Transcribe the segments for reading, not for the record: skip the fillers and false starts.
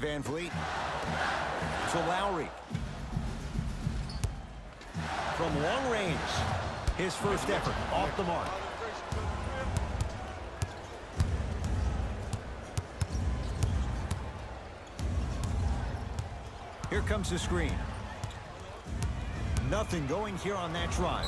Van Vliet to Lowry. From long range, his first effort off the mark. Here comes the screen. Nothing going here on that drive.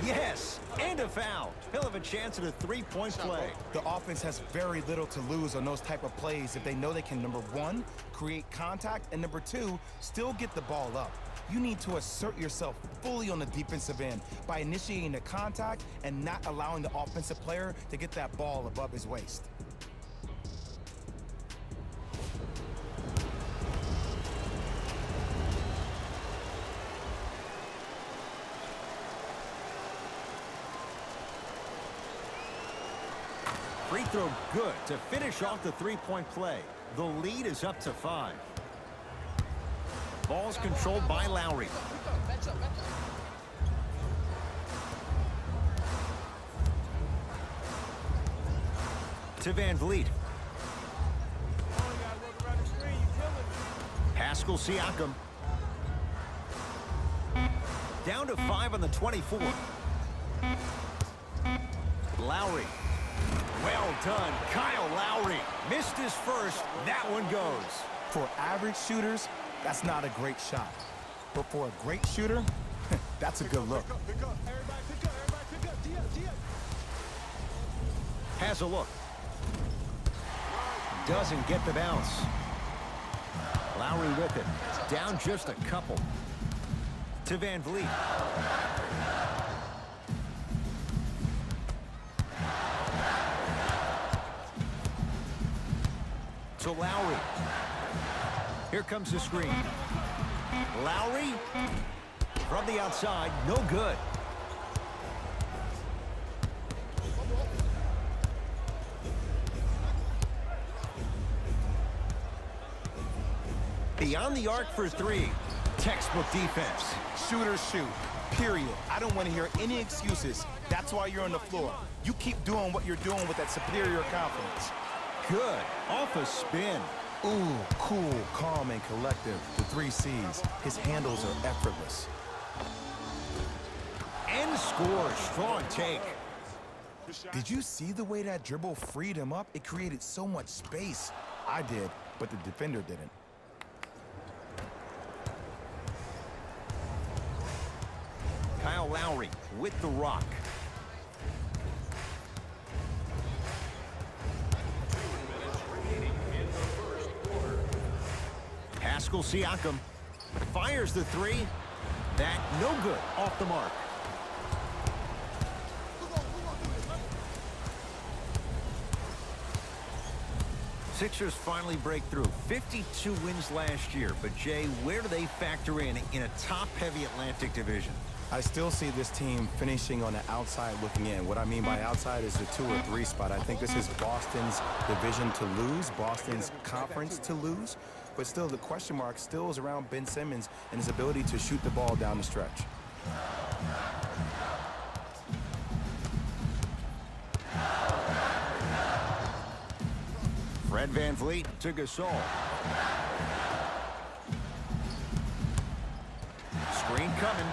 Yes, and a foul. He'll have a chance at a three-point play. The offense has very little to lose on those type of plays if they know they can, number one, create contact, and number two, still get the ball up. You need to assert yourself fully on the defensive end by initiating the contact and not allowing the offensive player to get that ball above his waist. Free throw good to finish off the three-point play. The lead is up to 5. Ball's controlled by Lowry. To Van Vliet. Pascal Siakam. Down to 5 on the 24. Lowry. Well done, Kyle Lowry. Missed his first. That one goes. For average shooters, that's not a great shot. But for a great shooter, that's a good look. Has a look. Doesn't get the bounce. Lowry with it. Down just a couple. To Van Vliet. To Lowry. Here comes the screen. Lowry from the outside, no good. Beyond the arc for 3. Textbook defense. Shooters shoot, period. I don't want to hear any excuses. That's why you're on the floor. You keep doing what you're doing with that superior confidence. Good. Off a spin. Ooh, cool, calm, and collective. The 3 C's. His handles are effortless. And score. Strong take. Did you see the way that dribble freed him up? It created so much space. I did, but the defender didn't. Kyle Lowry with the rock. Pascal Siakam fires the 3. That no good, off the mark. Sixers finally break through. 52 wins last year. But Jay, where do they factor in a top-heavy Atlantic division? I still see this team finishing on the outside looking in. What I mean by outside is the 2 or 3 spot. I think this is Boston's division to lose, Boston's conference to lose. But still, the question mark still is around Ben Simmons and his ability to shoot the ball down the stretch. Fred Van Vliet to Gasol. Screen coming.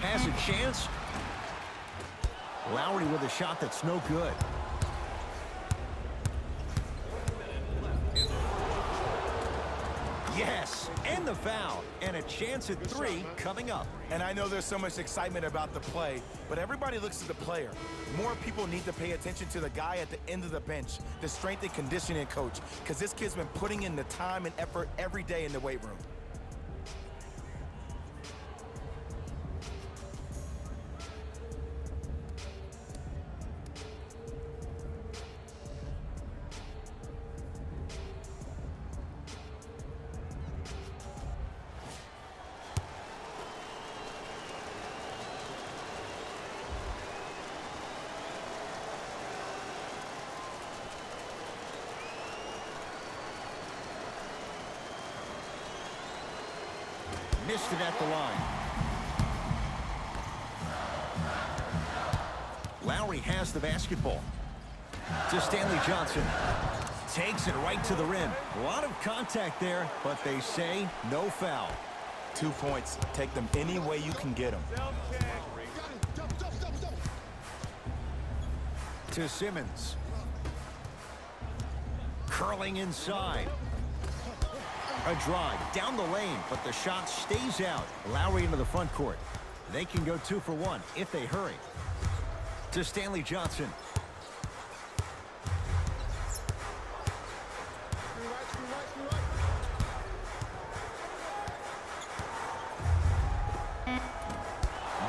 Has a chance. Lowry with a shot that's no good. Yes, and the foul. And a chance at 3 coming up. And I know there's so much excitement about the play, but everybody looks at the player. More people need to pay attention to the guy at the end of the bench, the strength and conditioning coach, because this kid's been putting in the time and effort every day in the weight room. Missed it at the line. Lowry has the basketball. To Stanley Johnson. Takes it right to the rim. A lot of contact there, but they say no foul. 2 points. Take them any way you can get them. To Simmons. Curling inside. A drive down the lane, but the shot stays out. Lowry into the front court. They can go 2 for 1 if they hurry. To Stanley Johnson.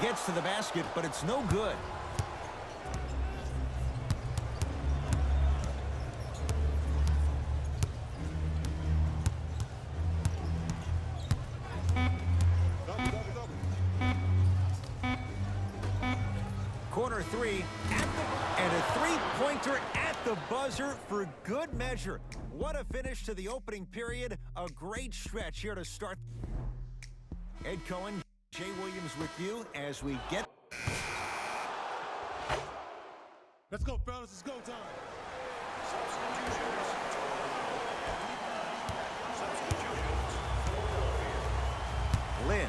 Gets to the basket, but it's no good. Corner 3, and a three-pointer at the buzzer for good measure. What a finish to the opening period. A great stretch here to start. Ed Cohen, Jay Williams with you as we get. Let's go, fellas. It's go time. Lynn.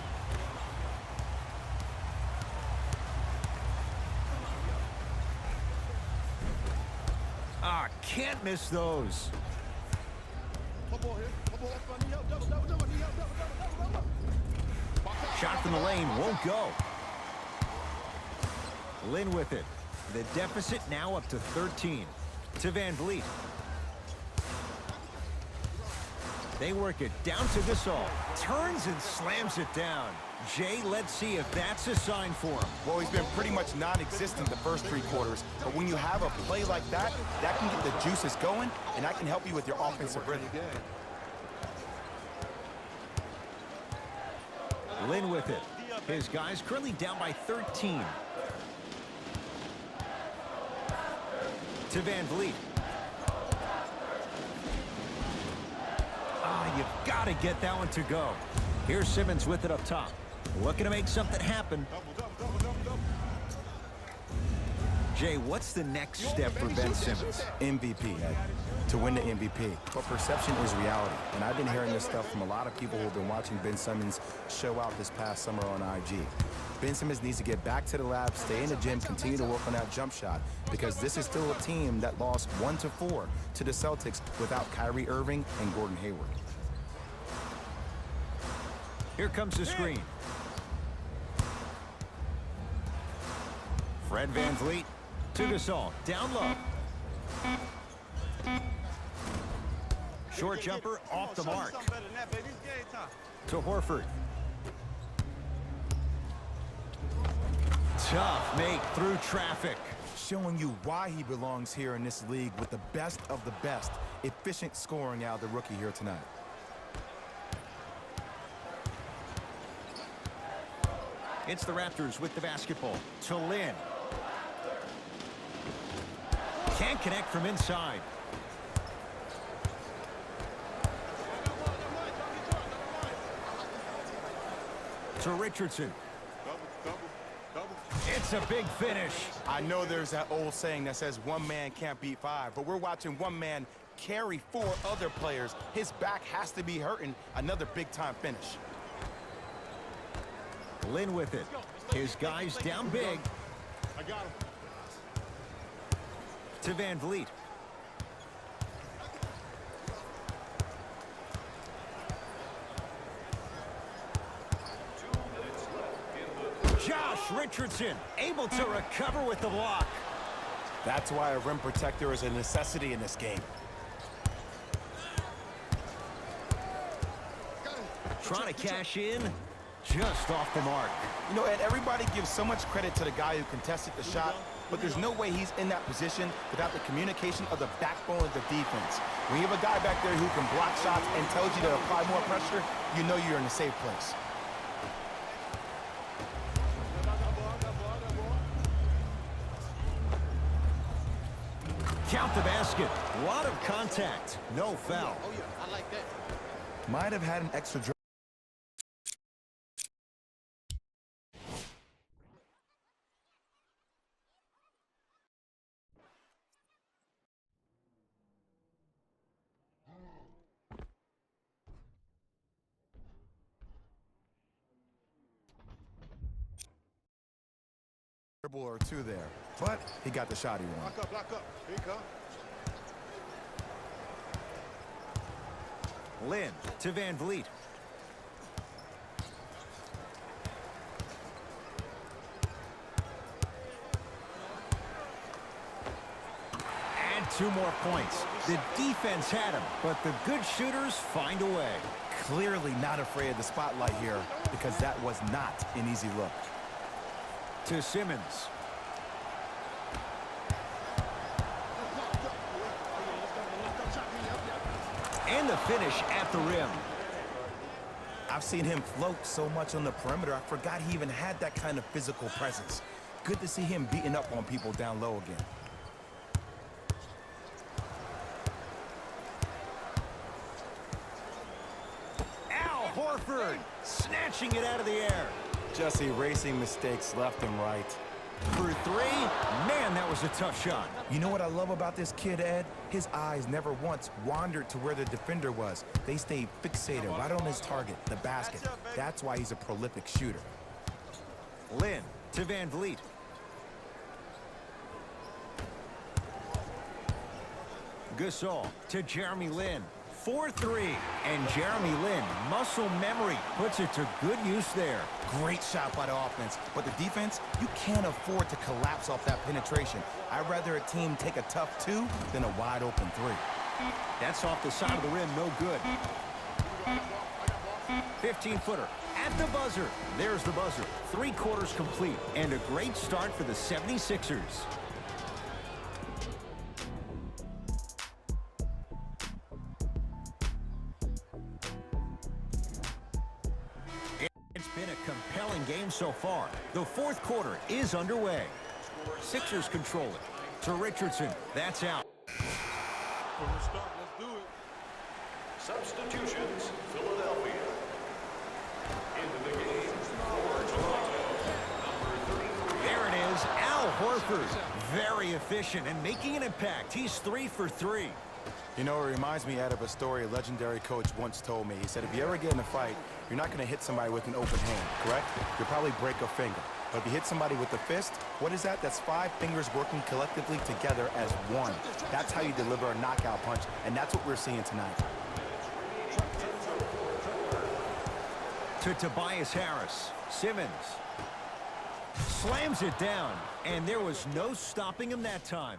Can't miss those. Shot from the lane won't go. Lynn with it. The deficit now up to 13. To Van Vliet. They work it down to Gasol. Turns and slams it down. Jay, let's see if that's a sign for him. Well, he's been pretty much non-existent the first 3 quarters. But when you have a play like that, that can get the juices going, and that can help you with your offensive rhythm. Lynn with it. His guys currently down by 13. To Van Vliet. You've got to get that one to go. Here's Simmons with it up top. Looking to make something happen. Jay, what's the next step for Ben Simmons? MVP, Ed. To win the MVP. But perception is reality. And I've been hearing this stuff from a lot of people who have been watching Ben Simmons show out this past summer on IG. Ben Simmons needs to get back to the lab, stay in the gym, continue to work on that jump shot, because this is still a team that lost 1-4 to the Celtics without Kyrie Irving and Gordon Hayward. Here comes the screen. Fred Van Vliet to Gasol. Down low. Short jumper off the mark. To Horford. Tough make through traffic. Showing you why he belongs here in this league with the best of the best. Efficient scoring out of the rookie here tonight. It's the Raptors with the basketball. To Lynn. Can't connect from inside. To Richardson. It's a big finish. I know there's that old saying that says one man can't beat 5, but we're watching one man carry 4 other players. His back has to be hurting. Another big-time finish. Lynn with it. His guys down big. I got him. To Van Vliet. Josh Richardson able to recover with the block. That's why a rim protector is a necessity in this game. Trying to cash in. Just off the mark. You know, and everybody gives so much credit to the guy who contested the shot, but there's no way he's in that position without the communication of the backbone of the defense. When you have a guy back there who can block shots and tells you to apply more pressure, you know you're in a safe place. Count the basket. A lot of contact. No foul. Oh, yeah. I like that. Might have had an extra dribble. or two there, but he got the shot he wanted. Block up. Here you come. Lin to Van Vliet. And 2 more points. The defense had him, but the good shooters find a way. Clearly not afraid of the spotlight here because that was not an easy look. To Simmons. And the finish at the rim. I've seen him float so much on the perimeter, I forgot he even had that kind of physical presence. Good to see him beating up on people down low again. Al Horford snatching it out of the air. Just erasing mistakes left and right. For 3, man, that was a tough shot. You know what I love about this kid, Ed? His eyes never once wandered to where the defender was. They stayed fixated right on his target, the basket. That's why he's a prolific shooter. Lin to Van Vliet. Gasol to Jeremy Lin. 4-3. And Jeremy Lin, muscle memory, puts it to good use there. Great shot by the offense, but the defense, you can't afford to collapse off that penetration. I'd rather a team take a tough 2 than a wide open 3. That's off the side of the rim, no good. 15-footer at the buzzer. There's the buzzer. 3 quarters complete, and a great start for the 76ers. It's been a compelling game so far. The 4th quarter is underway. Sixers control it. To Richardson. That's out. From the start, let's do it. Substitutions, Philadelphia. Into the game for Toronto, number 33. There it is, Al Horford. Very efficient and making an impact. He's 3 for 3. You know, it reminds me, Ed, of a story a legendary coach once told me. He said, if you ever get in a fight, you're not going to hit somebody with an open hand, correct? You'll probably break a finger. But if you hit somebody with the fist, what is that? That's 5 fingers working collectively together as one. That's how you deliver a knockout punch, and that's what we're seeing tonight. To Tobias Harris. Simmons slams it down, and there was no stopping him that time.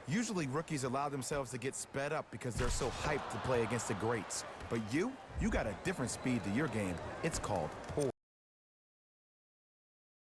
Usually rookies allow themselves to get sped up because they're so hyped to play against the greats. But you got a different speed to your game. It's called poise.